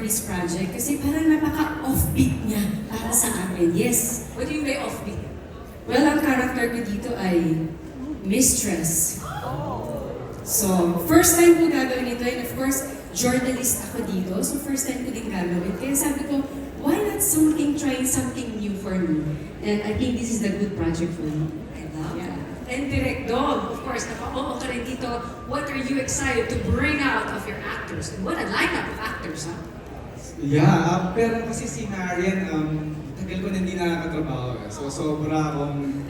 this project kasi parang napaka-offbeat niya para sa akin. Yes. What do you mean by offbeat? Well, ang character ko dito ay mistress. So, first time ko gagawin ito and of course, journalist ako dito. So, first time ko din gagawin. Kaya sabi ko, why not trying something new for me? And I think this is the good project for me. I love Yeah. that. And Direk Dog, of course, naka-oo ka rin dito. What are you excited to bring out of your actors? And what a lineup of actors, huh? Yeah, pero kasi si Marian, tagal ko na hindi nakakatrabaho. So, sobra akong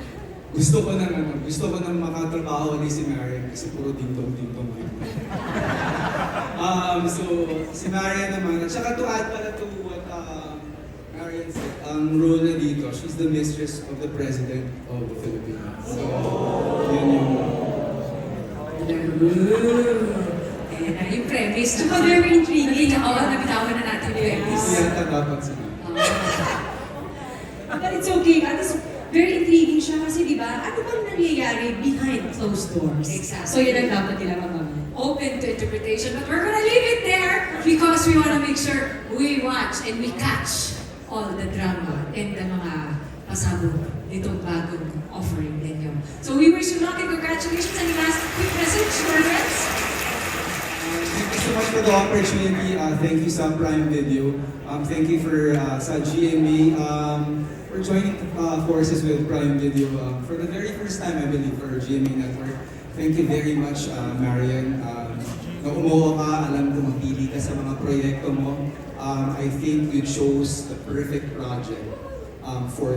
gusto ko nang makatrabaho ulit si Marian kasi puro dingdong yun. So, si Marian naman, at saka to add pala to what Marian said, ang role na dito, she's the mistress of the President of the Philippines. So, yun yung... And yung premise. Tsaka very intriguing. Nabitawan na natin yung premise. Ito yata dapat sila. But it's okay. At least, very intriguing siya kasi di ba, ano bang nangyayari behind closed doors? Exactly. So yun ang dapat nila abangan. Open to interpretation, but we're gonna leave it there because we wanna make sure we watch and we catch all the drama and the mga pasabog nitong bagong offering ninyo. So we wish you luck and congratulations. Any last quick message to our friends? Thank you so much for the opportunity. Thank you sa Prime Video. Thank you for sa GMA for joining forces with Prime Video for the very first time, I believe, for GMA Network. Thank you very much, Marian. Na umuha ka, alam ko mapili ka sa mga proyekto mo. I think you chose the perfect project for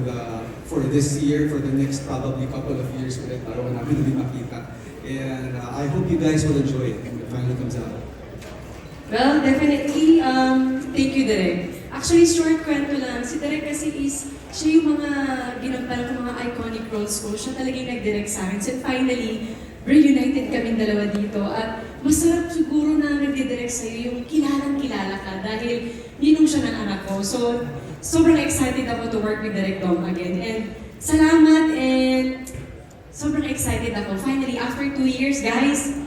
this year, for the next probably couple of years ulit para namin hindi makita. And I hope you guys will enjoy it when it finally comes out. Well, definitely, thank you, Direk. Actually, short kwento lang. Si Direk kasi siya yung mga ginampalan ko mga iconic roles ko. Siya talaga yung nag-direct sa akin. So finally, reunited kaming dalawa dito. At masarap siguro na nag-direct sa'yo yung kilalang-kilala ka dahil ninong siya ng anak ko. So, sobrang excited ako to work with Direk Dom again. And salamat and sobrang excited ako. Finally, after 2 years, guys,